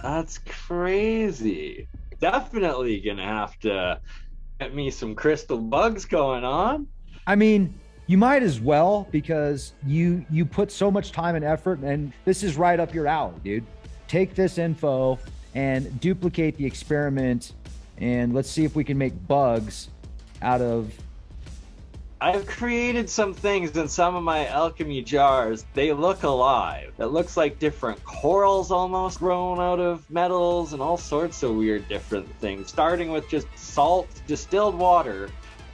That's crazy. Definitely gonna have to get me some crystal bugs going on. I mean, you might as well because you put so much time and effort, and this is right up your alley, dude. Take this info and duplicate the experiment, and let's see if we can make bugs out of. I've created some things in some of my alchemy jars. They look alive. It looks like different corals almost grown out of metals and all sorts of weird different things, starting with just salt, distilled water,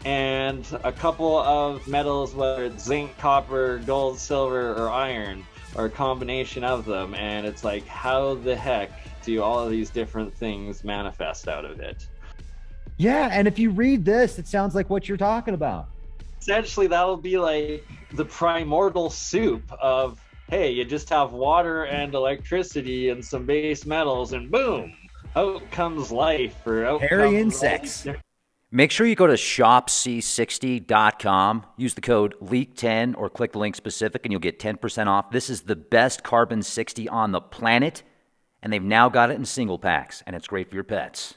and a couple of metals, whether it's zinc, copper, gold, silver, or iron, or a combination of them. And it's like, how the heck do all of these different things manifest out of it? Yeah, and if you read this, it sounds like what you're talking about. Essentially, that'll be like the primordial soup of, hey, you just have water and electricity and some base metals, and boom, out comes life, or out Hairy comes all these insects. different. Make sure you go to shopc60.com, use the code LEAK10 or click the link specific and you'll get 10% off. This is the best carbon 60 on the planet, and they've now got it in single packs, and it's great for your pets.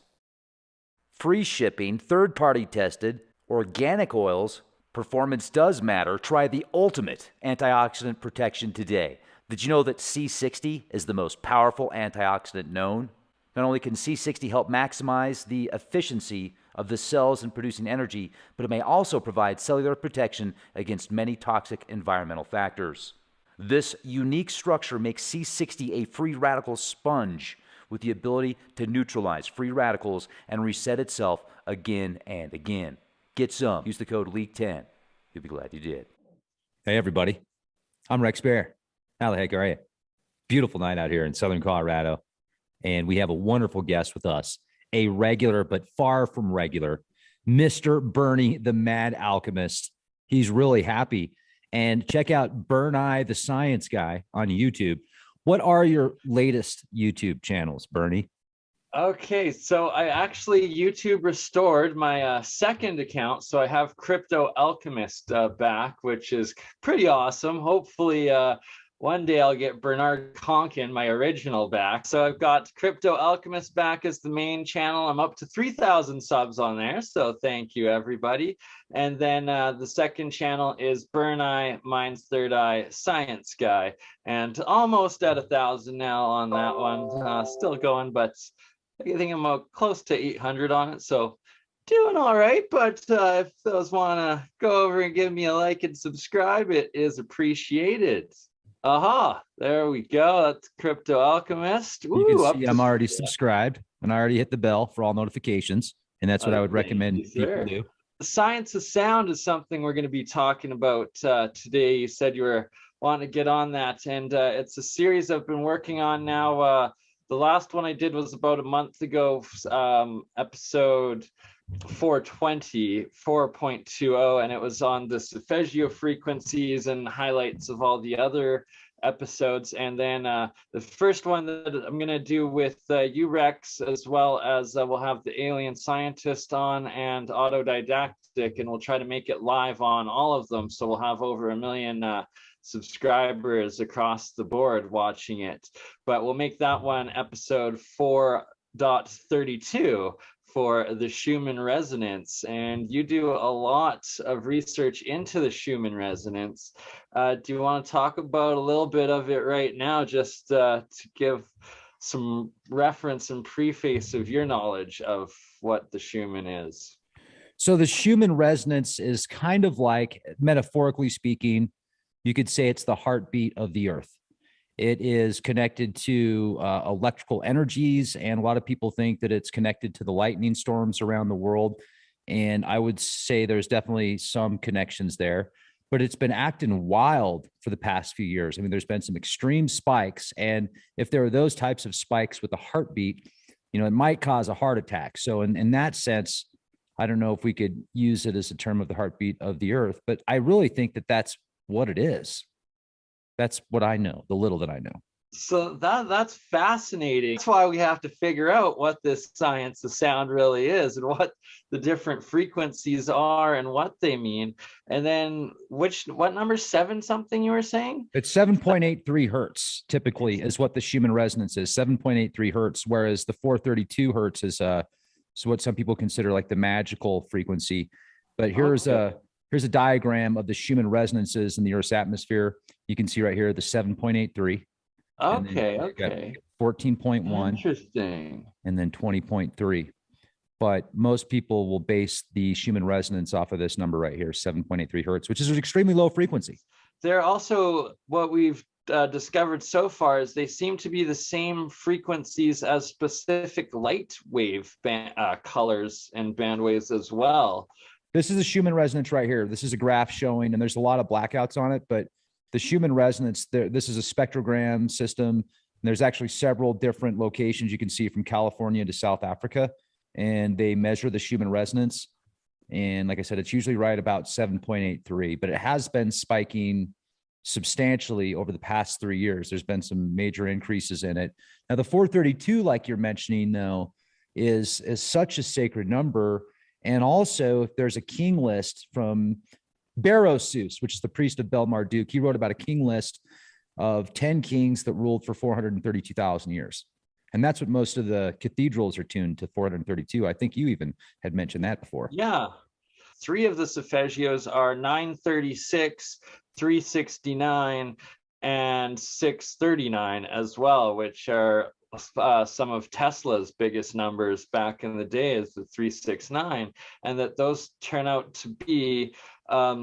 Free shipping, third-party tested, organic oils, performance does matter. Try the ultimate antioxidant protection today. Did you know that C60 is the most powerful antioxidant known? Not only can C60 help maximize the efficiency of the cells in producing energy, but it may also provide cellular protection against many toxic environmental factors. This unique structure makes C60 a free radical sponge with the ability to neutralize free radicals and reset itself again and again. Get some. Use the code LEAK10. You'll be glad you did. Hey, everybody. I'm Rex Bear. How the heck are you? Beautiful night out here in Southern Colorado. And we have a wonderful guest with us, a regular, but far from regular, Mr. Bernie, the Mad Alchemist. He's really happy. And check out BurnEye, the Science Guy on YouTube. What are your latest YouTube channels, Bernie? Okay, so I actually YouTube restored my second account, so I have Crypto Alchemist back, which is pretty awesome. Hopefully, one day I'll get Bernard Conkin, my original, back. So I've got Crypto Alchemist back as the main channel. I'm up to 3,000 subs on there, so thank you, everybody. And then the second channel is BurnEye, Mine's Third Eye, Science Guy, and almost at 1,000 now on that one. Still going, but I think I'm close to 800 on it, so doing all right. But if those want to go over and give me a like and subscribe, it is appreciated. Aha, there we go. That's Crypto Alchemist. You can Ooh, up see to I'm already subscribed and I already hit the bell for all notifications. And that's what I would thank recommend you, people sir. do. The science of sound is something we're going to be talking about today. You said you were wanting to get on that, and it's a series I've been working on now. The last one I did was about a month ago, episode 420, 4.20, and it was on the solfeggio frequencies and highlights of all the other episodes. And then the first one that I'm going to do with you, Rex, as well as we'll have the alien scientist on and autodidactic, and we'll try to make it live on all of them. So we'll have over 1 million subscribers across the board watching it. But we'll make that one episode 4.32 for the Schumann resonance. And you do a lot of research into the Schumann resonance. Do you want to talk about a little bit of it right now, just to give some reference and preface of your knowledge of what the Schumann is? So the Schumann resonance is kind of like, metaphorically speaking, you could say it's the heartbeat of the earth. It is connected to electrical energies, and a lot of people think that it's connected to the lightning storms around the world. And I would say there's definitely some connections there, but it's been acting wild for the past few years. I mean, there's been some extreme spikes, and if there are those types of spikes with a heartbeat, it might cause a heart attack. So in that sense, I don't know if we could use it as a term of the heartbeat of the earth, but I really think that that's what it is. That's what I know, the little that I know. So that's fascinating. That's why we have to figure out what this science of sound really is and what the different frequencies are and what they mean. And then what number, 7 something you were saying? It's 7.83 hertz typically is what the Schumann resonance is, 7.83 hertz, whereas the 432 hertz is what some people consider like the magical frequency. But here's a diagram of the Schumann resonances in the Earth's atmosphere. You can see right here the 7.83. Okay. 14.1. Interesting. And then 20.3. But most people will base the Schumann resonance off of this number right here, 7.83 hertz, which is an extremely low frequency. They're also, what we've discovered so far is they seem to be the same frequencies as specific light wave colors and band waves as well. This is a Schumann resonance right here. This is a graph showing, and there's a lot of blackouts on it, but the Schumann resonance, this is a spectrogram system. And there's actually several different locations you can see from California to South Africa, and they measure the Schumann resonance. And like I said, it's usually right about 7.83, but it has been spiking substantially over the past 3 years. There's been some major increases in it. Now, the 432, like you're mentioning, though, is such a sacred number. And also, if there's a king list from Berosus, which is the priest of Bel-Marduk, he wrote about a king list of 10 kings that ruled for 432,000 years. And that's what most of the cathedrals are tuned to, 432. I think you even had mentioned that before. Yeah. 3 of the solfeggios are 936, 369, and 639 as well, which are some of Tesla's biggest numbers back in the day, is the 369, and that those turn out to be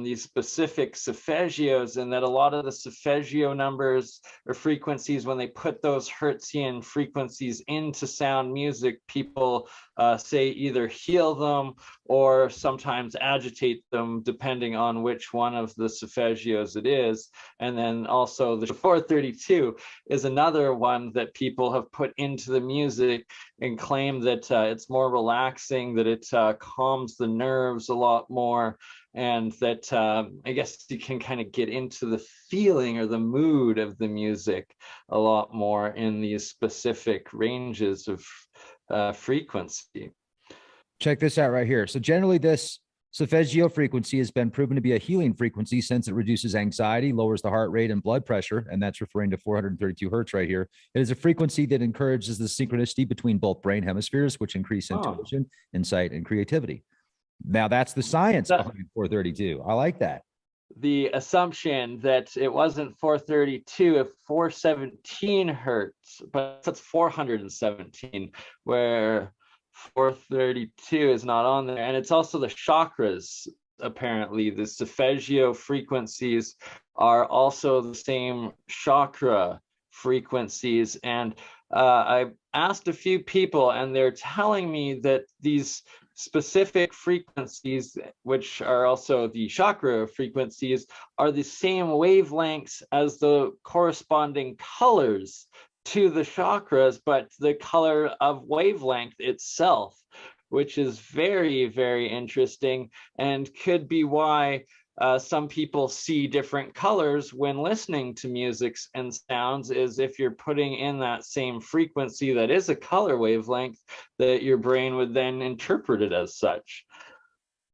these specific solfeggios, and that a lot of the solfeggio numbers or frequencies, when they put those Hertzian frequencies into sound music, people say either heal them or sometimes agitate them, depending on which one of the solfeggios it is. And then also the 432 is another one that people have put into the music and claim that it's more relaxing, that it calms the nerves a lot more, and that I guess you can kind of get into the feeling or the mood of the music a lot more in these specific ranges of frequency. Check this out right here. So generally, this solfeggio frequency has been proven to be a healing frequency since it reduces anxiety, lowers the heart rate and blood pressure, and that's referring to 432 hertz right here. It is a frequency that encourages the synchronicity between both brain hemispheres, which increase intuition, insight, and creativity. Now, that's the science behind 432. I like that. The assumption that it wasn't 432, if 417 hertz, but that's 417, where 432 is not on there. And it's also the chakras. Apparently, the solfeggio frequencies are also the same chakra frequencies. And I asked a few people, and they're telling me that these specific frequencies, which are also the chakra frequencies, are the same wavelengths as the corresponding colors to the chakras, but the color of wavelength itself, which is very, very interesting, and could be why some people see different colors when listening to music and sounds, is if you're putting in that same frequency that is a color wavelength, that your brain would then interpret it as such.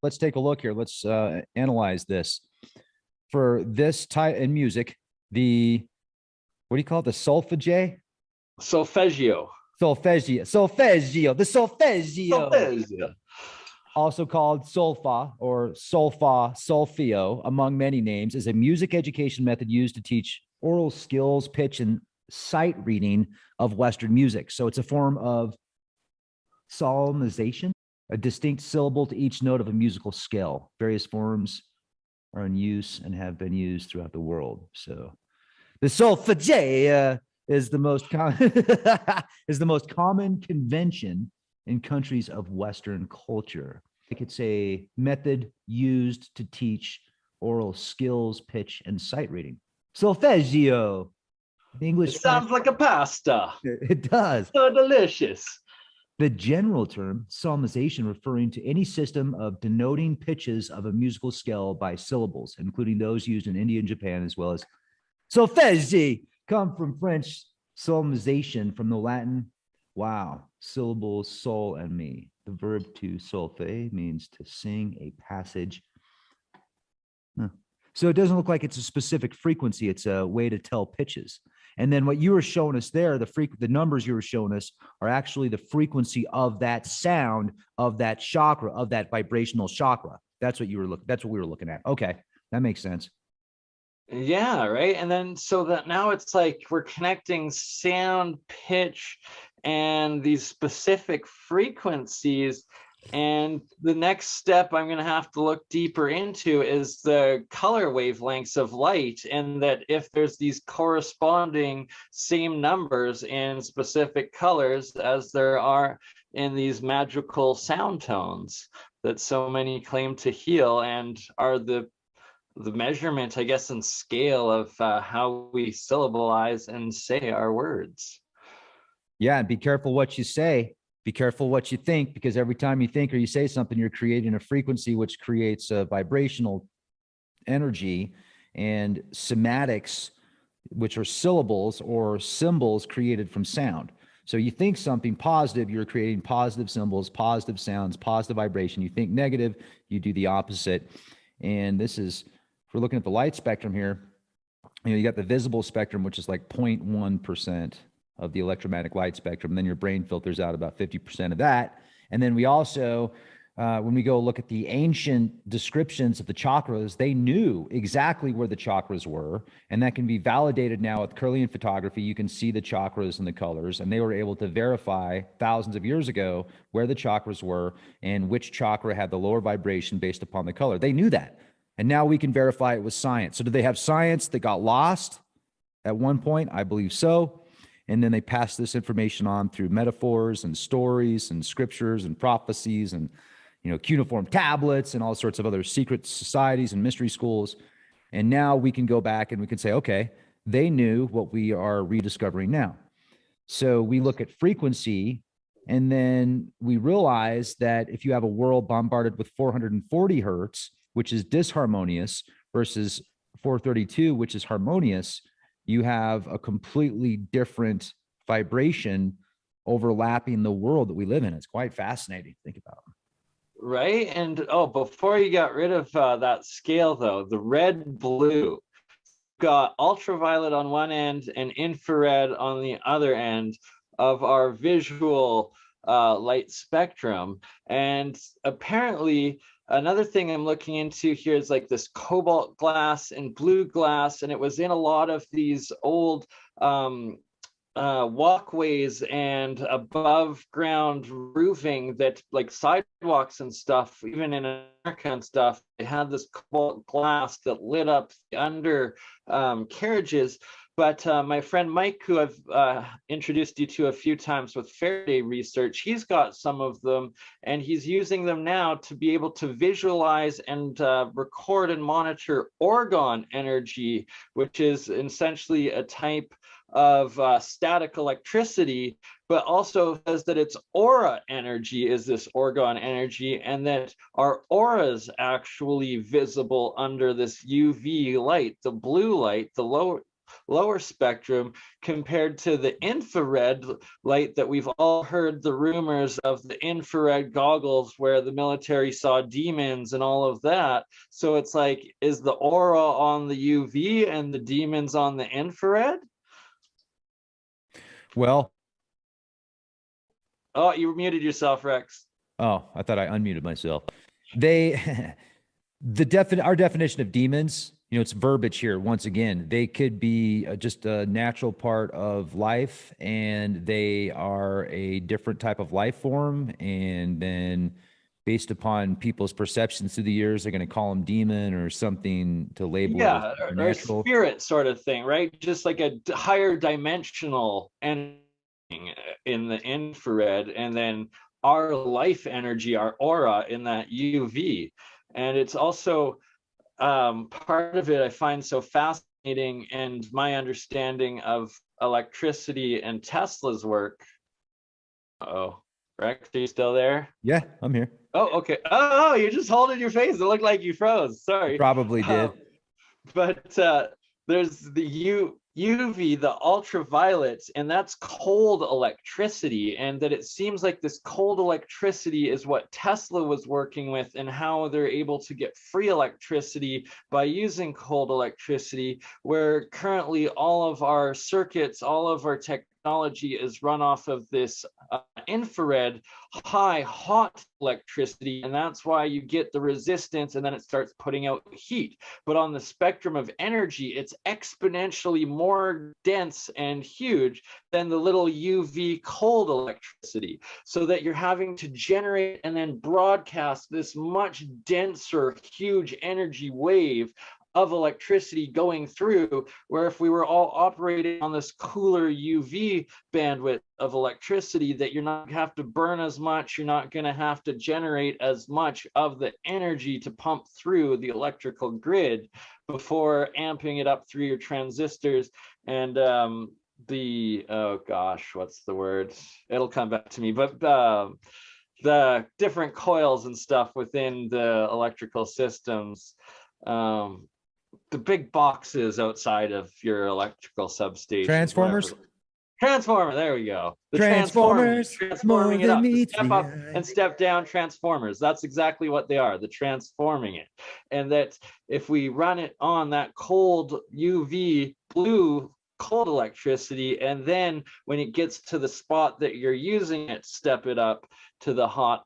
Let's take a look here. Let's analyze this. For this type in music, the, what do you call it? The solfeggio? Solfeggio. Solfeggio. Solfeggio. The solfeggio. Solfeggio. Also called solfa or solfeo, among many names, is a music education method used to teach oral skills, pitch, and sight reading of Western music. So it's a form of solemnization, a distinct syllable to each note of a musical scale. Various forms are in use and have been used throughout the world. So the solfeggio is the most common convention in countries of Western culture. It's a method used to teach oral skills, pitch, and sight reading. Solfeggio. The English. It sounds like a pasta. It does. So delicious. The general term, solemnization, referring to any system of denoting pitches of a musical scale by syllables, including those used in India and Japan, as well as solfeggi, come from French Solemnization from the Latin. Wow. Syllables, sol and me. The verb to solfe means to sing a passage. Huh. So it doesn't look like it's a specific frequency. It's a way to tell pitches. And then what you were showing us there, the numbers you were showing us are actually the frequency of that sound of that chakra, of that vibrational chakra. That's what we were looking at. Okay, that makes sense. Yeah, right. And then so that now it's like we're connecting sound, pitch, and these specific frequencies. And the next step I'm going to have to look deeper into is the color wavelengths of light, and that if there's these corresponding same numbers in specific colors as there are in these magical sound tones that so many claim to heal and are the measurement, I guess, and scale of how we syllableize and say our words. Yeah, and be careful what you say. Be careful what you think, because every time you think or you say something, you're creating a frequency which creates a vibrational energy, and sematics, which are syllables or symbols created from sound. So you think something positive, you're creating positive symbols, positive sounds, positive vibration. You think negative, you do the opposite. And this is, if we're looking at the light spectrum here, you got the visible spectrum, which is like 0.1% of the electromagnetic light spectrum. And then your brain filters out about 50% of that. And then we also, when we go look at the ancient descriptions of the chakras, they knew exactly where the chakras were. And that can be validated now with Kirlian photography. You can see the chakras and the colors, and they were able to verify thousands of years ago where the chakras were and which chakra had the lower vibration based upon the color. They knew that. And now we can verify it with science. So did they have science that got lost at one point? I believe so. And then they passed this information on through metaphors and stories and scriptures and prophecies and, cuneiform tablets and all sorts of other secret societies and mystery schools. And now we can go back and we can say, okay, they knew what we are rediscovering now. So we look at frequency, and then we realize that if you have a world bombarded with 440 hertz, which is disharmonious, versus 432, which is harmonious, you have a completely different vibration overlapping the world that we live in. It's quite fascinating to think about. Right. And before you got rid of that scale, though, the red blue got ultraviolet on one end and infrared on the other end of our visual light spectrum. And apparently, another thing I'm looking into here is like this cobalt glass and blue glass, and it was in a lot of these old walkways and above ground roofing, that like sidewalks and stuff, even in America and stuff, they had this cobalt glass that lit up the under carriages. But my friend Mike, who I've introduced you to a few times with Faraday research, he's got some of them, and he's using them now to be able to visualize and record and monitor orgone energy, which is essentially a type of static electricity, but also says that its aura energy is this orgone energy, and that our aura is actually visible under this UV light, the blue light, the lower spectrum, compared to the infrared light that we've all heard the rumors of, the infrared goggles where the military saw demons and all of that. So it's like, is the aura on the UV and the demons on the infrared? Well, oh, you muted yourself, Rex. Oh, I thought I unmuted myself. Our definition of demons, it's verbiage here. Once again, they could be just a natural part of life, and they are a different type of life form. And then based upon people's perceptions through the years, they're going to call them demon or something to label it or spirit sort of thing, right? Just like a higher dimensional energy in the infrared, and then our life energy, our aura, in that UV. And it's also part of it I find so fascinating, and my understanding of electricity and Tesla's work. Oh, Rex, are you still there? Yeah, I'm here. Oh, okay. Oh, you're just holding your face. It looked like you froze. Sorry. Probably did. But there's the UV, the ultraviolets, and that's cold electricity, and that it seems like this cold electricity is what Tesla was working with, and how they're able to get free electricity by using cold electricity, where currently all of our circuits, all of our technology is run off of this infrared high hot electricity, and that's why you get the resistance, and then it starts putting out heat. But on the spectrum of energy, it's exponentially more dense and huge than the little UV cold electricity, so that you're having to generate and then broadcast this much denser, huge energy wave of electricity going through, where if we were all operating on this cooler UV bandwidth of electricity, that you're not gonna have to burn as much, you're not going to have to generate as much of the energy to pump through the electrical grid before amping it up through your transistors and oh gosh, what's the word? It'll come back to me, but the different coils and stuff within the electrical systems, the big boxes outside of your electrical substation. Transformers. Whatever. Transformer, there we go. The Transformers, transforming it up. meets Step up and step down transformers. That's exactly what they are, the transforming it. And that if we run it on that cold UV blue cold electricity, and then when it gets to the spot that you're using it, step it up to the hot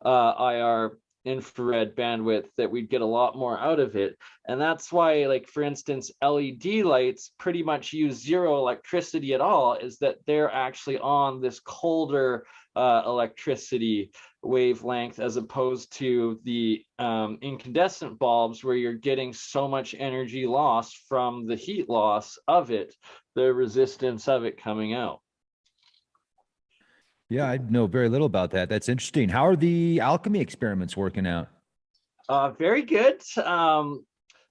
IR infrared bandwidth, that we'd get a lot more out of it. And that's why, like, for instance, LED lights pretty much use zero electricity at all, is that they're actually on this colder electricity wavelength, as opposed to the incandescent bulbs, where you're getting so much energy loss from the heat loss of it, the resistance of it coming out. Yeah, I know very little about that. That's interesting. How are the alchemy experiments working out? Very good.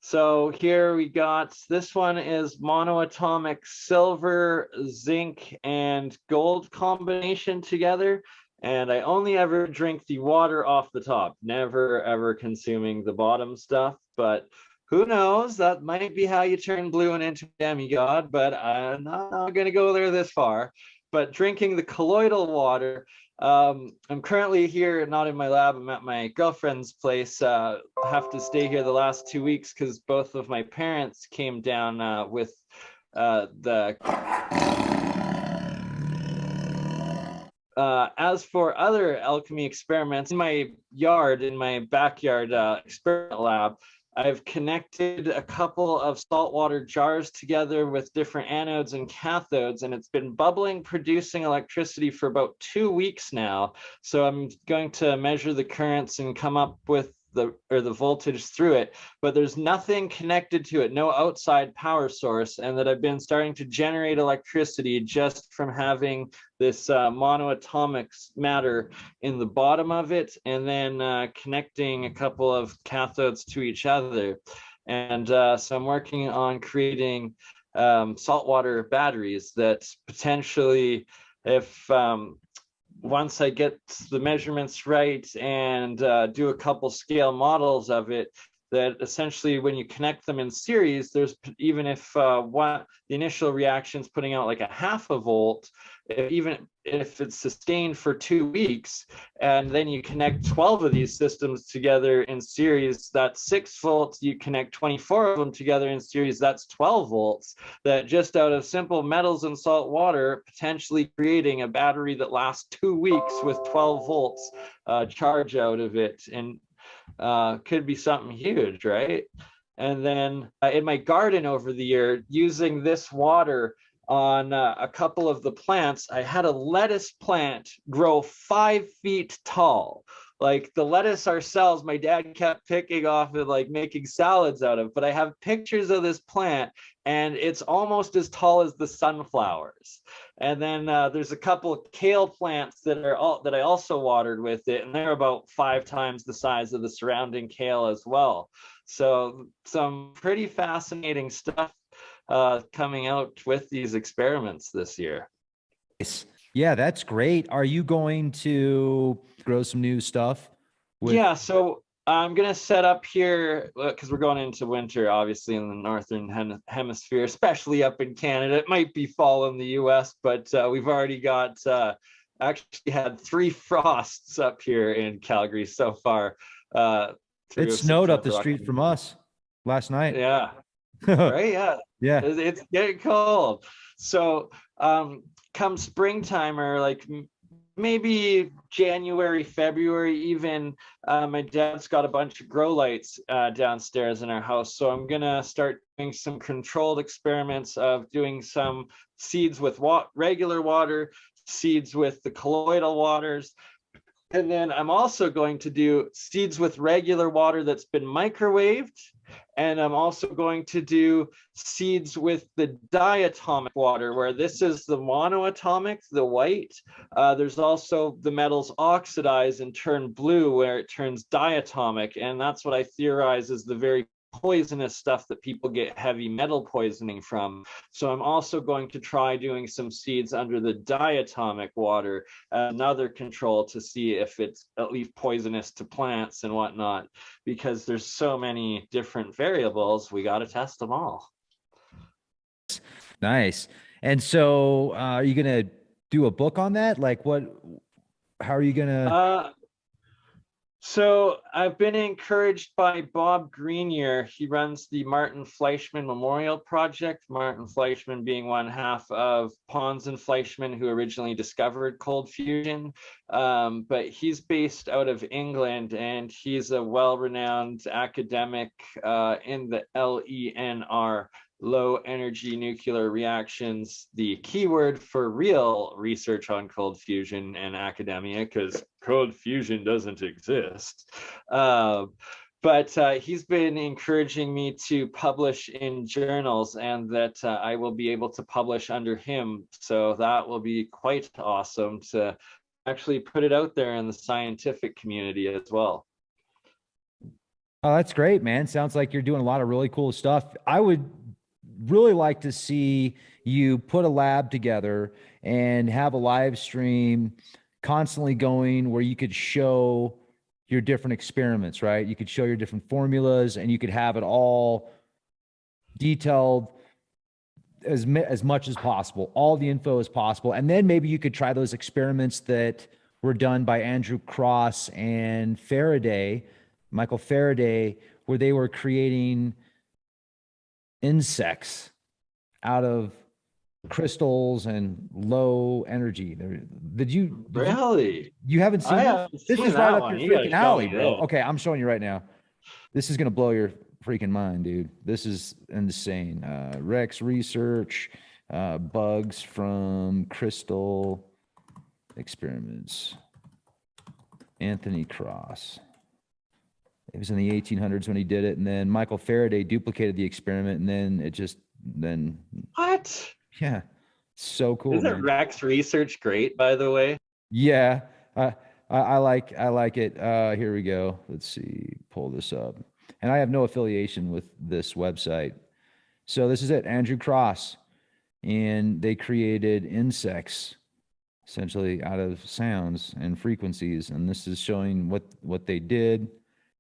So here we got, this one is monoatomic silver, zinc, and gold combination together. And I only ever drink the water off the top, never ever consuming the bottom stuff. But who knows? That might be how you turn blue and into a demigod, but I'm not going to go there this far. But drinking the colloidal water, I'm currently here, not in my lab, I'm at my girlfriend's place. I have to stay here the last 2 weeks because both of my parents came down with the... as for other alchemy experiments, in my yard, in my backyard experiment lab, I've connected a couple of saltwater jars together with different anodes and cathodes, and it's been bubbling, producing electricity for about 2 weeks now. So I'm going to measure the currents and come up with the voltage through it, but there's nothing connected to it, no outside power source, and that I've been starting to generate electricity just from having this monoatomic matter in the bottom of it, and then connecting a couple of cathodes to each other. And so I'm working on creating saltwater batteries that potentially, if once I get the measurements right and do a couple scale models of it, that essentially when you connect them in series, there's, even if the initial reaction is putting out like a half a volt, even if it's sustained for 2 weeks, and then you connect 12 of these systems together in series, that's 6 volts. You connect 24 of them together in series, that's 12 volts. That just out of simple metals and salt water, potentially creating a battery that lasts 2 weeks with 12 volts charge out of it, and could be something huge, right? And then in my garden over the year, using this water on a couple of the plants, I had a lettuce plant grow 5 feet tall. Like the lettuce ourselves, my dad kept picking off and like making salads out of, but I have pictures of this plant and it's almost as tall as the sunflowers. And then there's a couple of kale plants that I also watered with it, and they're about 5 times the size of the surrounding kale as well. So some pretty fascinating stuff coming out with these experiments this year. Yeah, that's great. Are you going to grow some new stuff? Yeah, so I'm gonna set up here because we're going into winter, obviously in the northern hemisphere, especially up in Canada. It might be fall in the U.S., but we've already got actually had 3 frosts up here in Calgary so far. It Through snowed up the September, street from us last night. yeah, right. Yeah, Yeah. it's getting cold. So come springtime, or like maybe January, February even, my dad's got a bunch of grow lights downstairs in our house. So I'm gonna start doing some controlled experiments of doing some seeds with regular water, seeds with the colloidal waters. And then I'm also going to do seeds with regular water that's been microwaved. And I'm also going to do seeds with the diatomic water, where this is the monoatomic, the white. There's also the metals oxidize and turn blue, where it turns diatomic. And that's what I theorize is the very poisonous stuff that people get heavy metal poisoning from. So I'm also going to try doing some seeds under the diatomic water, another control, to see if it's at least poisonous to plants and whatnot, because there's so many different variables. We got to test them all. Nice. And so are you going to do a book on that? Like how are you going to? So I've been encouraged by Bob Grenier. He runs the Martin Fleischmann Memorial Project, Martin Fleischmann being one half of Pons and Fleischmann, who originally discovered cold fusion. But he's based out of England, and he's a well-renowned academic in the LENR, low energy nuclear reactions, the keyword for real research on cold fusion and academia, because cold fusion doesn't exist. But he's been encouraging me to publish in journals, and that I will be able to publish under him. So that will be quite awesome to actually put it out there in the scientific community as well. Oh, that's great, man. Sounds like you're doing a lot of really cool stuff. I would really like to see you put a lab together and have a live stream constantly going where you could show your different experiments, right? You could show your different formulas, and you could have it all detailed as much as possible, all the info as possible. And then maybe you could try those experiments that were done by Andrew Cross and Michael Faraday, where they were creating insects out of crystals and low energy. You haven't seen this is right up your freaking alley, bro. Okay, I'm showing you right now. This is gonna blow your freaking mind, dude. This is insane. Rex research, bugs from crystal experiments. Anthony Cross. It was in the 1800s when he did it, and then Michael Faraday duplicated the experiment, and then what? Yeah, so cool. Isn't Rex research great, by the way? Yeah, I like it. Here we go. Let's see, pull this up. And I have no affiliation with this website. So this is it, Andrew Cross, and they created insects essentially out of sounds and frequencies, and this is showing what they did.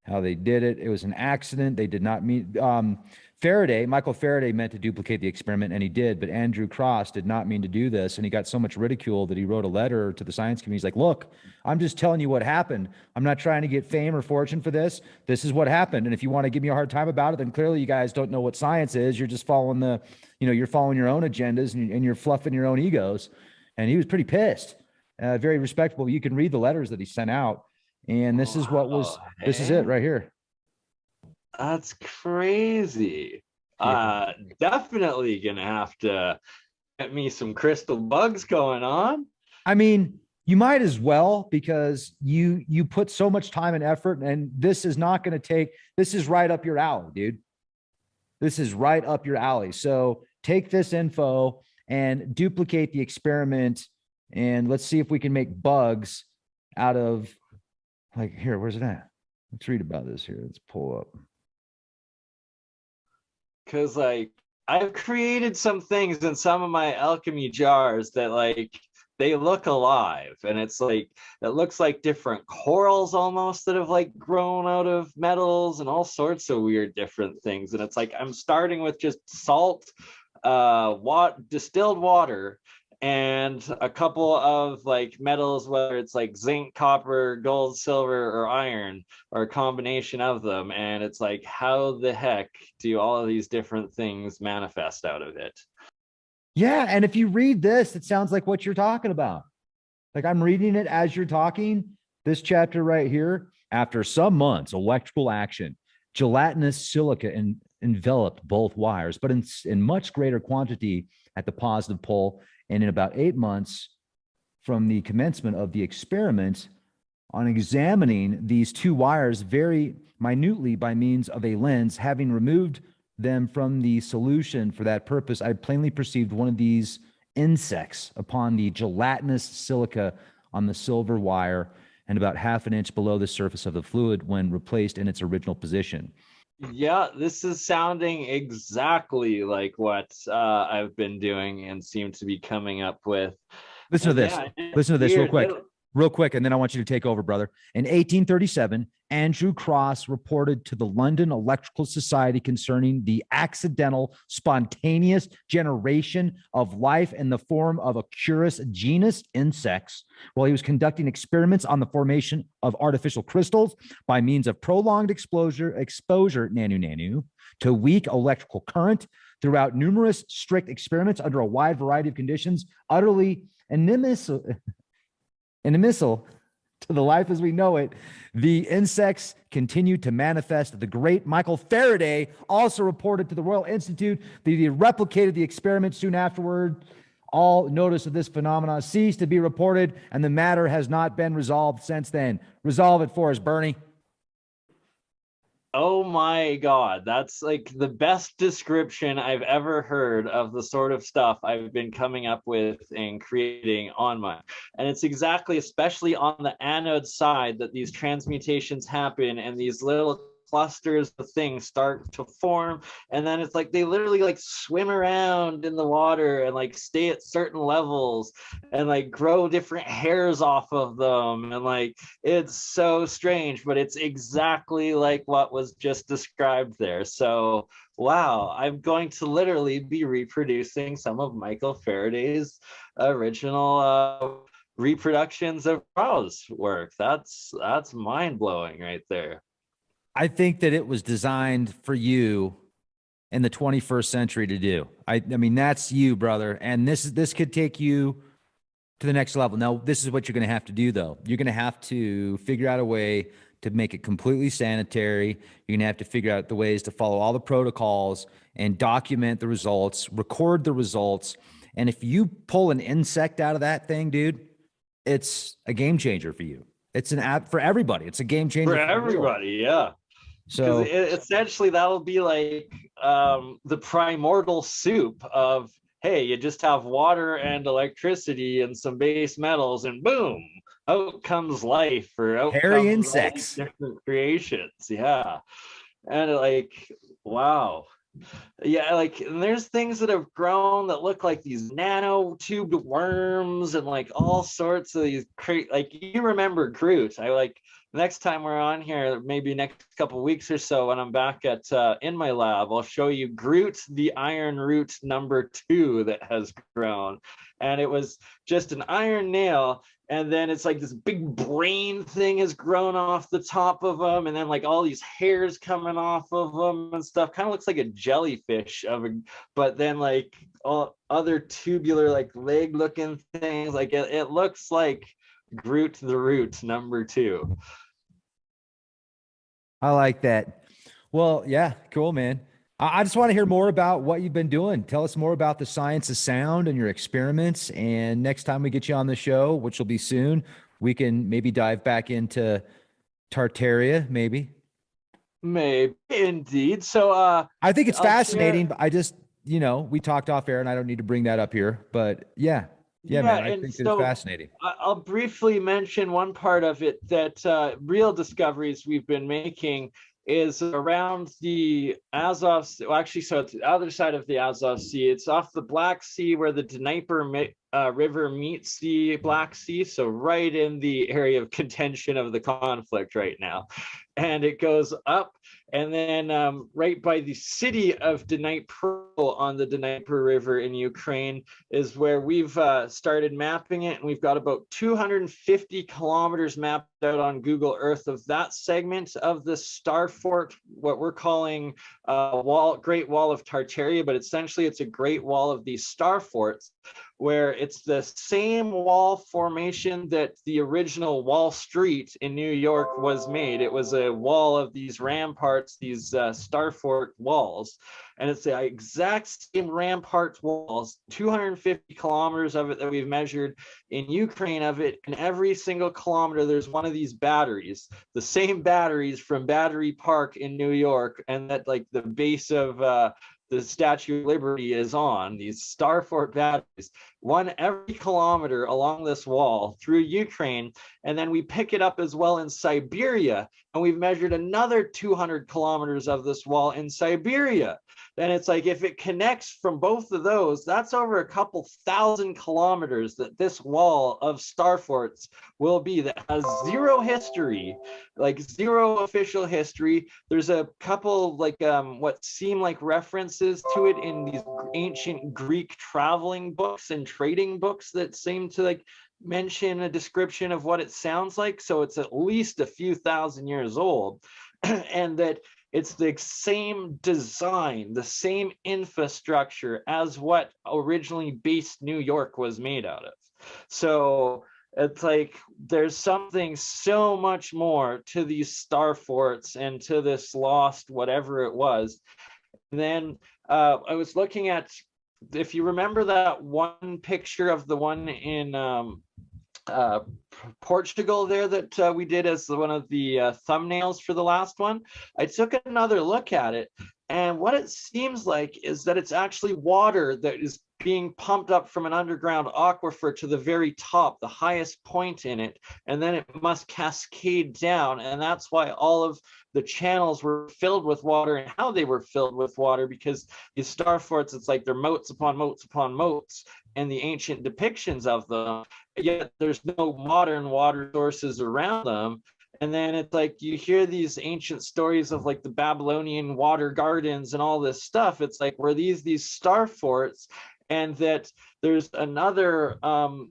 How they did it. It was an accident. They did not mean Michael Faraday meant to duplicate the experiment, and he did, but Andrew Cross did not mean to do this. And he got so much ridicule that he wrote a letter to the science community. He's like, look, I'm just telling you what happened. I'm not trying to get fame or fortune for this. This is what happened. And if you want to give me a hard time about it, then clearly you guys don't know what science is. You're just following you're following your own agendas, and you're fluffing your own egos. And he was pretty pissed, very respectable. You can read the letters that he sent out. And this is this is it right here. That's crazy. Yeah. Definitely gonna have to get me some crystal bugs going on. I mean, you might as well, because you put so much time and effort, and this is right up your alley, dude. This is right up your alley. So take this info and duplicate the experiment, and let's see if we can make bugs out of, like, here, where's it at? Let's read about this here. Let's pull up. Because, like, I've created some things in some of my alchemy jars that, like, they look alive, and it's like it looks like different corals almost that have like grown out of metals and all sorts of weird different things. And it's like I'm starting with just salt, distilled water, and a couple of like metals, whether it's like zinc, copper, gold, silver, or iron, or a combination of them. And it's like, how the heck do all of these different things manifest out of it? Yeah. And if you read this, it sounds like what you're talking about. Like I'm reading it as you're talking. This chapter right here, after some months, electrical action, gelatinous silica enveloped both wires, but in much greater quantity at the positive pole. And in about 8 months from the commencement of the experiment, on examining these two wires very minutely by means of a lens, having removed them from the solution for that purpose, I plainly perceived one of these insects upon the gelatinous silica on the silver wire and about half an inch below the surface of the fluid when replaced in its original position. Yeah, this is sounding exactly like what I've been doing and seem to be coming up with. Listen to this. Yeah, Listen to this weird. real quick, and then I want you to take over, brother. In 1837, Andrew Cross reported to the London Electrical Society concerning the accidental, spontaneous generation of life in the form of a curious genus insects while he was conducting experiments on the formation of artificial crystals by means of prolonged exposure nanu to weak electrical current throughout numerous strict experiments under a wide variety of conditions, utterly inimical to the life as we know it. The insects continued to manifest. The great Michael Faraday also reported to the Royal Institute that he replicated the experiment soon afterward. All notice of this phenomenon ceased to be reported, and the matter has not been resolved since then. Resolve it for us, Bernie. Oh my God, that's like the best description I've ever heard of the sort of stuff I've been coming up with and creating on mine. And it's exactly, especially on the anode side, that these transmutations happen and these little clusters of things start to form. And then it's like they literally like swim around in the water and like stay at certain levels and like grow different hairs off of them. And like it's so strange, but it's exactly like what was just described there. So wow, I'm going to literally be reproducing some of Michael Faraday's original reproductions of Rau's work. That's mind-blowing right there. I think that it was designed for you in the 21st century to do. I mean, that's you, brother. And this could take you to the next level. Now, this is what you're going to have to do, though. You're going to have to figure out a way to make it completely sanitary. You're going to have to figure out the ways to follow all the protocols and document the results, record the results. And if you pull an insect out of that thing, dude, it's a game changer for you. It's an app for everybody. It's a game changer for everybody. Yeah. So essentially that'll be like the primordial soup of, hey, you just have water and electricity and some base metals and boom, out comes life, or out hairy comes insects, different creations. Yeah. And like, wow. Yeah, like there's things that have grown that look like these nanotubed worms and like all sorts of these like, you remember Groot. I like next time we're on here, maybe next couple weeks or so, when I'm back at in my lab, I'll show you Groot the iron root #2 that has grown. And it was just an iron nail, and then it's like this big brain thing has grown off the top of them, and then like all these hairs coming off of them and stuff. Kind of looks like a jellyfish but then like all other tubular like leg looking things. Like it looks like Groot the root #2. I like that. Well, yeah, cool, man. I just want to hear more about what you've been doing. Tell us more about the science of sound and your experiments. And next time we get you on the show, which will be soon, we can maybe dive back into Tartaria, maybe. Maybe indeed. So I think it's fascinating, but I just, we talked off air and I don't need to bring that up here. But yeah, man, I think it's fascinating. I'll briefly mention one part of it that real discoveries we've been making is around the Azov, well, actually, so it's the other side of the Azov Sea. It's off the Black Sea where the Dnieper River meets the Black Sea. So right in the area of contention of the conflict right now. And it goes up, and then right by the city of Dnieper on the Dnieper River in Ukraine is where we've started mapping it, and we've got about 250 kilometers mapped out on Google Earth of that segment of the star fort, what we're calling Great Wall of Tartaria, but essentially it's a Great Wall of these star forts, where it's the same wall formation that the original Wall Street in New York was made. It was a wall of these ramparts, these star fort walls, and it's the exact same rampart walls, 250 kilometers of it that we've measured in Ukraine of it, and every single kilometer there's one of these batteries, the same batteries from Battery Park in New York, and that like the base of the Statue of Liberty is on, these star fort batteries, one every kilometer along this wall through Ukraine. And then we pick it up as well in Siberia, and we've measured another 200 kilometers of this wall in Siberia. And it's like, if it connects from both of those, that's over a couple thousand kilometers that this wall of star forts will be, that has zero history, like zero official history. There's a couple like what seem like references to it in these ancient Greek traveling books and trading books that seem to like mention a description of what it sounds like. So it's at least a few thousand years old. And that it's the same design, the same infrastructure as what originally based New York was made out of. So it's like there's something so much more to these star forts and to this lost whatever it was. And then I was looking at, if you remember that one picture of the one in Portugal there that we did as one of the thumbnails for the last one, I took another look at it, and what it seems like is that it's actually water that is being pumped up from an underground aquifer to the very top, the highest point in it, and then it must cascade down. And that's why all of the channels were filled with water and how they were filled with water, because these star forts, it's like they're moats upon moats upon moats, and the ancient depictions of them, yet there's no modern water sources around them. And then it's like you hear these ancient stories of like the Babylonian water gardens and all this stuff. It's like, were these star forts? And that there's another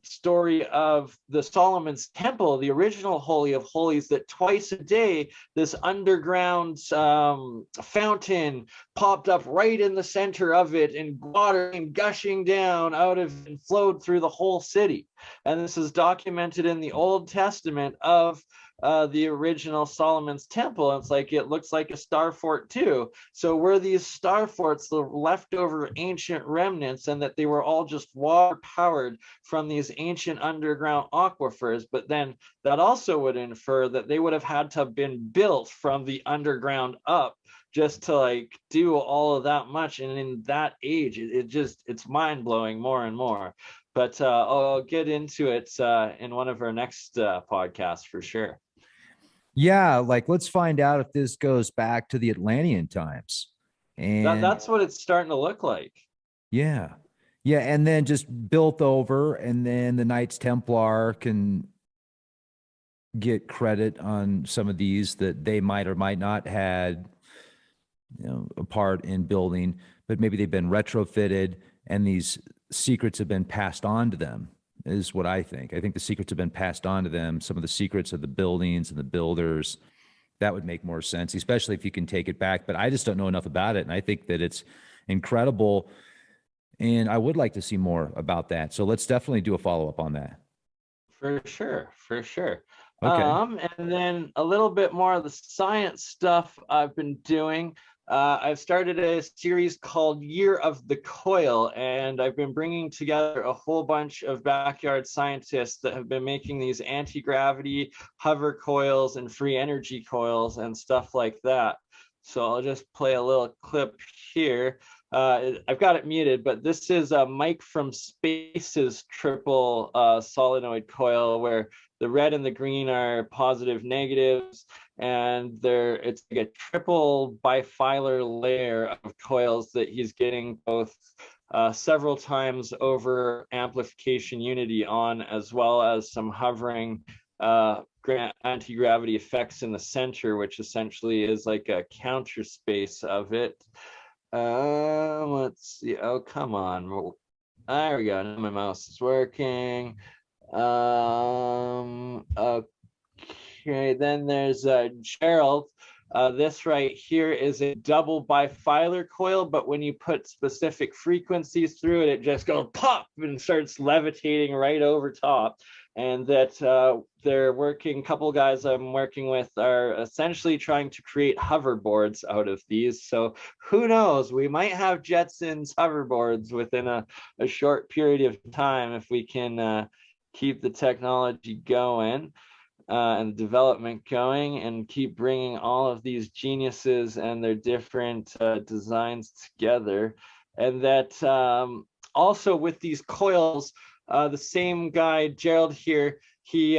story of the Solomon's Temple, the original Holy of Holies, that twice a day this underground fountain popped up right in the center of it, and water came gushing down out of and flowed through the whole city. And this is documented in the Old Testament of the original Solomon's Temple. It's like, it looks like a star fort too. So were these star forts the leftover ancient remnants, and that they were all just water powered from these ancient underground aquifers? But then that also would infer that they would have had to have been built from the underground up just to like do all of that much. And in that age, it's mind-blowing more and more. But I'll get into it in one of our next podcasts for sure. Yeah, like let's find out if this goes back to the Atlantean times. And that's what it's starting to look like. Yeah. Yeah. And then just built over, and then the Knights Templar can get credit on some of these that they might or might not had, you know, a part in building, but maybe they've been retrofitted and these secrets have been passed on to them, is what I think. I think the secrets have been passed on to them. Some of the secrets of the buildings and the builders, that would make more sense, especially if you can take it back. But I just don't know enough about it. And I think that it's incredible. And I would like to see more about that. So let's definitely do a follow-up on that. For sure. For sure. Okay. And then a little bit more of the science stuff I've been doing. I've started a series called Year of the Coil, and I've been bringing together a whole bunch of backyard scientists that have been making these anti-gravity hover coils and free energy coils and stuff like that. So I'll just play a little clip here. I've got it muted, but this is Mike from Space's triple solenoid coil, where the red and the green are positive negatives, and it's like a triple bifilar layer of coils that he's getting both several times over amplification unity on, as well as some hovering anti-gravity effects in the center, which essentially is like a counter space of it. Let's see. Oh, come on. There we go. Now my mouse is working. Okay, then there's Gerald. This right here is a double bifilar coil, but when you put specific frequencies through it, it just goes pop and starts levitating right over top. And that they're working, a couple guys I'm working with are essentially trying to create hoverboards out of these. So who knows, we might have Jetsons hoverboards within a short period of time if we can keep the technology going. And development going, and keep bringing all of these geniuses and their different designs together. And that also with these coils, the same guy, Gerald here, he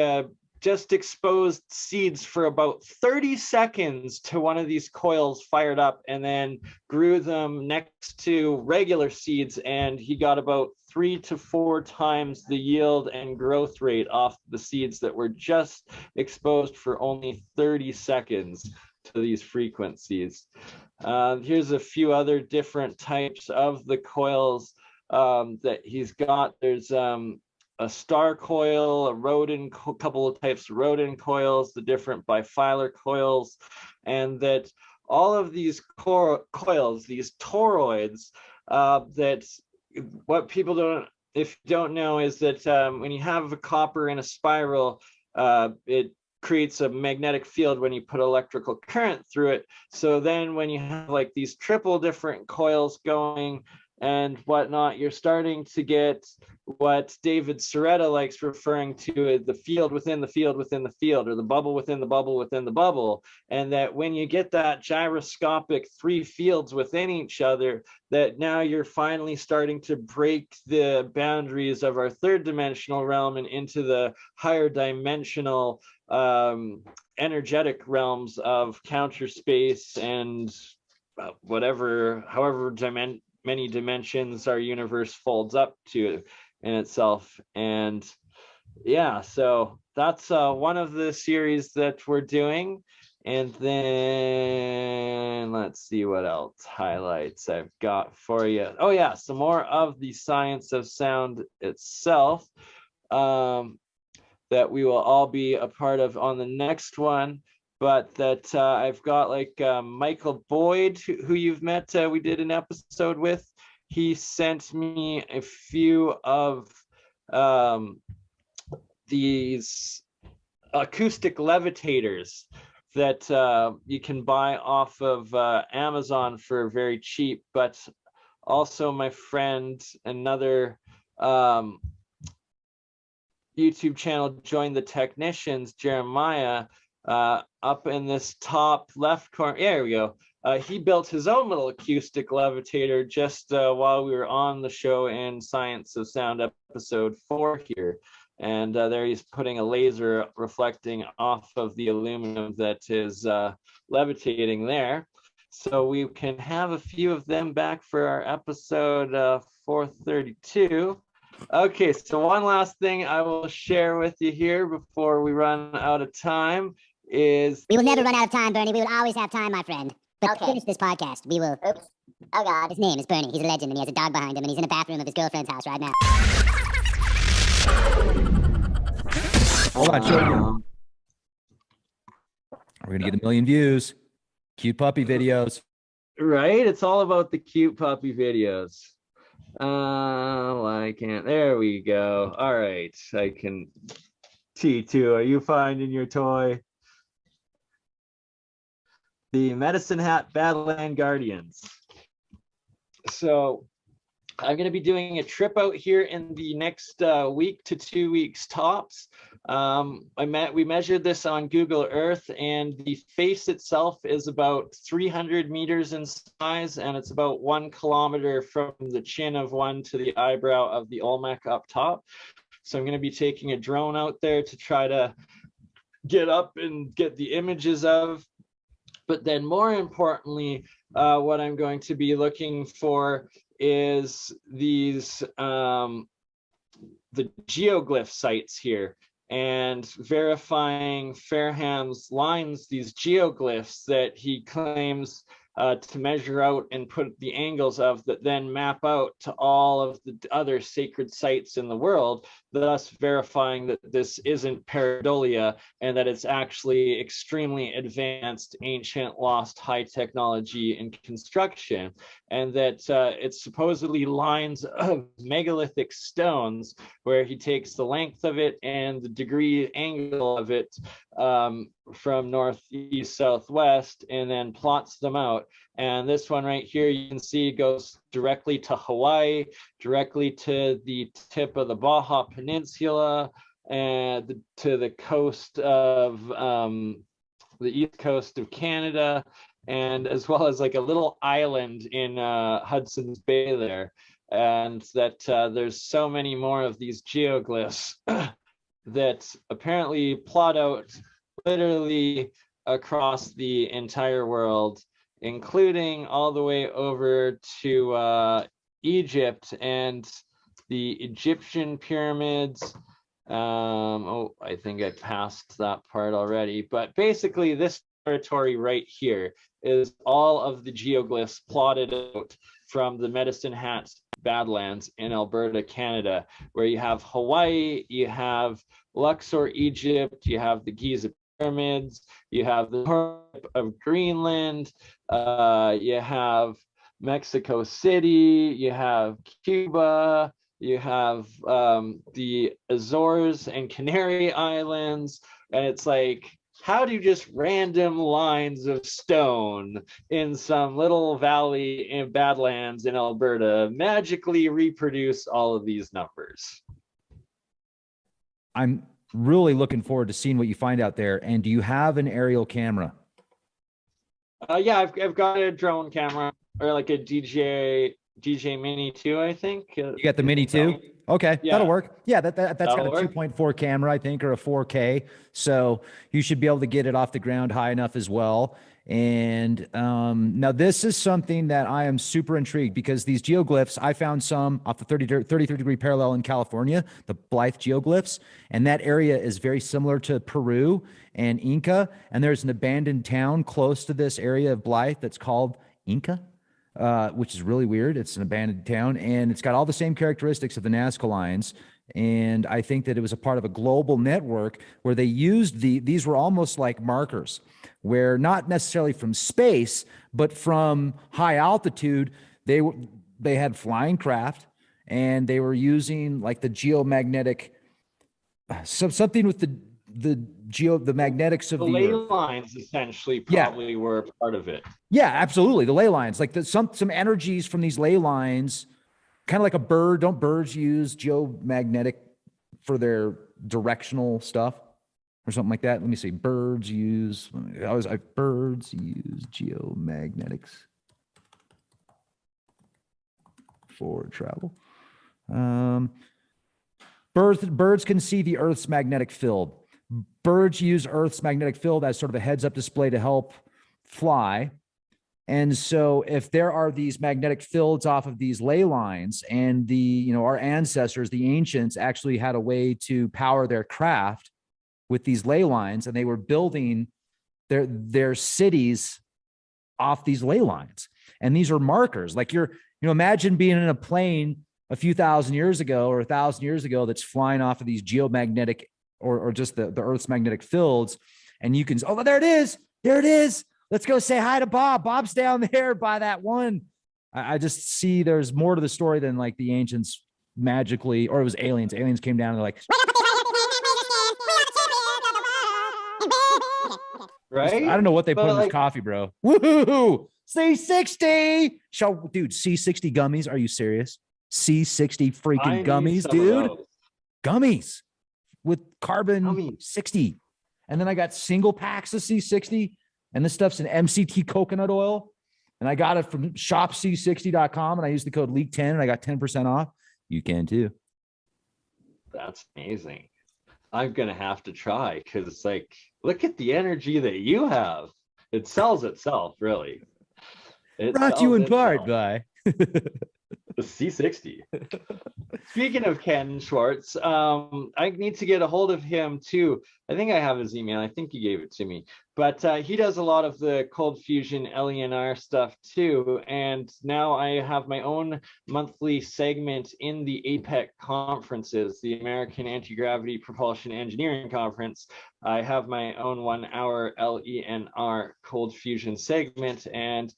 just exposed seeds for about 30 seconds to one of these coils fired up, and then grew them next to regular seeds, and he got about 3 to 4 times the yield and growth rate off the seeds that were just exposed for only 30 seconds to these frequencies. Here's a few other different types of the coils that he's got. There's a star coil, a rodent, couple of types of rodent coils, the different bifilar coils, and that all of these coils, these toroids, that what people don't know is that when you have a copper in a spiral, it creates a magnetic field when you put electrical current through it. So then when you have like these triple different coils going and whatnot, you're starting to get what David Soretta likes referring to the field within the field within the field, or the bubble within the bubble within the bubble. And that when you get that gyroscopic 3 fields within each other, that now you're finally starting to break the boundaries of our 3rd dimensional realm and into the higher dimensional energetic realms of counter space and however many dimensions our universe folds up to in itself. And yeah, so that's one of the series that we're doing. And then let's see what else highlights I've got for you. Oh yeah, some more of the science of sound itself that we will all be a part of on the next one. But that I've got like Michael Boyd, who you've met, we did an episode with. He sent me a few of these acoustic levitators that you can buy off of Amazon for very cheap. But also my friend, another YouTube channel, Join the Technicians, Jeremiah, up in this top left corner, there we go. He built his own little acoustic levitator just while we were on the show in Science of Sound episode 4 here. And there he's putting a laser reflecting off of the aluminum that is levitating there. So we can have a few of them back for our episode 432. Okay, so one last thing I will share with you here before we run out of time is... We will never run out of time, Bernie. We will always have time, my friend. But to finish this podcast, we will... Oops. Oh, God. His name is Bernie. He's a legend, and he has a dog behind him, and he's in the bathroom of his girlfriend's house right now. Hold on, show you. We're going to get 1 million views. Cute puppy videos. Right? It's all about the cute puppy videos. I can't. There we go. All right. I can. T2, are you finding your toy? The Medicine Hat Badland Guardians. So I'm going to be doing a trip out here in the next week to 2 weeks tops. We measured this on Google Earth, and the face itself is about 300 meters in size, and it's about 1 kilometer from the chin of one to the eyebrow of the Olmec up top. So I'm going to be taking a drone out there to try to get up and get the images of. But then more importantly, what I'm going to be looking for is these the geoglyph sites here, and verifying Fairham's lines, these geoglyphs that he claims to measure out and put the angles of, that then map out to all of the other sacred sites in the world, thus verifying that this isn't pareidolia and that it's actually extremely advanced, ancient, lost high technology in construction, and that it's supposedly lines of megalithic stones where he takes the length of it and the degree angle of it from north, east, southwest, and then plots them out. And this one right here, you can see goes directly to Hawaii, directly to the tip of the Baja Peninsula, and to the coast of the east coast of Canada, and as well as like a little island in Hudson's Bay there. And that there's so many more of these geoglyphs that apparently plot out literally across the entire world, including all the way over to Egypt and the Egyptian pyramids. Oh, I think I passed that part already, but basically this territory right here is all of the geoglyphs plotted out from the Medicine Hat Badlands in Alberta, Canada, where you have Hawaii, you have Luxor, Egypt, you have the Giza pyramids, you have the tip of Greenland, you have Mexico City, you have Cuba, you have the Azores and Canary Islands, and it's like, how do just random lines of stone in some little valley in Badlands in Alberta magically reproduce all of these numbers? I'm really looking forward to seeing what you find out there. And do you have an aerial camera? Yeah, I've got a drone camera, or like a DJ Mini 2, I think. You got the Mini 2? Okay, yeah, that'll work. Yeah, that's got a work. 2.4 camera, I think, or a 4K. So you should be able to get it off the ground high enough as well. And now this is something that I am super intrigued, because these geoglyphs, I found some off the 33-degree parallel in California, the Blythe geoglyphs, and that area is very similar to Peru and Inca. And there's an abandoned town close to this area of Blythe that's called Inca, which is really weird. It's an abandoned town, and it's got all the same characteristics of the Nazca lines. And I think that it was a part of a global network where they used these were almost like markers, where not necessarily from space, but from high altitude, they had flying craft, and they were using like the geomagnetic, something with the magnetics of the ley earth. Lines essentially probably were part of it. Yeah, absolutely. The ley lines, like some energies from these ley lines, kind of like a bird. Don't birds use geomagnetic for their directional stuff or something like that? Let me see. Birds use geomagnetics for travel. Birds can see the Earth's magnetic field. Birds use Earth's magnetic field as sort of a heads-up display to help fly. And so if there are these magnetic fields off of these ley lines, and our ancestors, the ancients, actually had a way to power their craft with these ley lines, and they were building their cities off these ley lines. And these are markers. Like imagine being in a plane a few thousand years ago or 1,000 years ago that's flying off of these geomagnetic or just the Earth's magnetic fields. And you can, oh, there it is. There it is. Let's go say hi to Bob. Bob's down there by that one. I just see there's more to the story than like the ancients magically, or it was aliens. Aliens came down and they're like, right? I don't know what they put in this coffee, bro. Woohoo! C60. Dude, C60 gummies. Are you serious? C60 freaking gummies, dude. Gummies with carbon 60. And then I got single packs of C60. And this stuff's an MCT coconut oil. And I got it from shopc60.com. And I used the code LEAK10 and I got 10% off. You can too. That's amazing. I'm gonna have to try, because like, look at the energy that you have. It sells itself, really. It Brought to you sells in part itself. by The C60. Speaking of Ken Schwartz, I need to get a hold of him too. I think I have his email. I think he gave it to me. But he does a lot of the cold fusion LENR stuff too. And now I have my own monthly segment in the APEC conferences, the American Anti-Gravity Propulsion Engineering Conference. I have my own 1 hour LENR cold fusion segment, and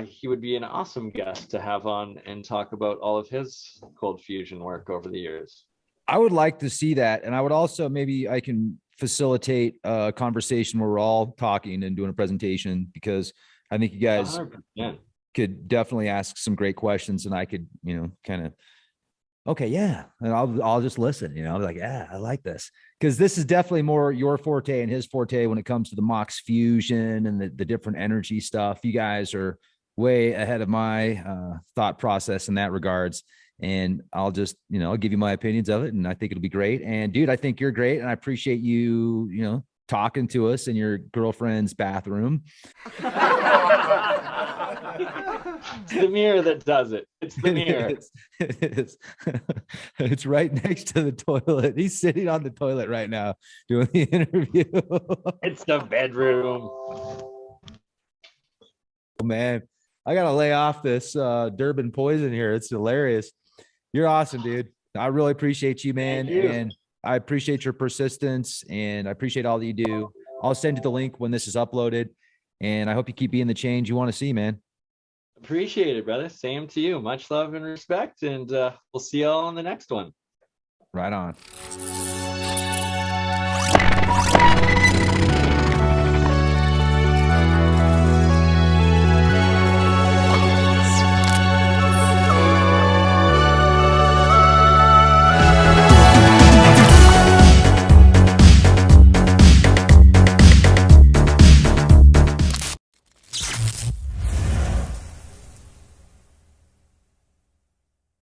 he would be an awesome guest to have on and talk about all of his cold fusion work over the years. I would like to see that. And I would also, maybe I can facilitate a conversation where we're all talking and doing a presentation, because I think you guys 100%. could definitely ask some great questions, and I could, kind of, okay, yeah. And I'll just listen, like, yeah, I like this. Because this is definitely more your forte and his forte when it comes to the Mox fusion and the different energy stuff. You guys are way ahead of my thought process in that regards. And I'll just, I'll give you my opinions of it, and I think it'll be great. And dude, I think you're great, and I appreciate you, talking to us in your girlfriend's bathroom. It's the mirror that does it. It's the mirror. It's right next to the toilet. He's sitting on the toilet right now doing the interview. It's the bedroom. Oh man, I gotta lay off this Durban poison here. It's hilarious. You're awesome, dude. I really appreciate you, man. Thank you. And I appreciate your persistence, and I appreciate all that you do. I'll send you the link when this is uploaded, and I hope you keep being the change you want to see, man. Appreciate it, brother. Same to you. Much love and respect, and we'll see you all on the next one. Right on.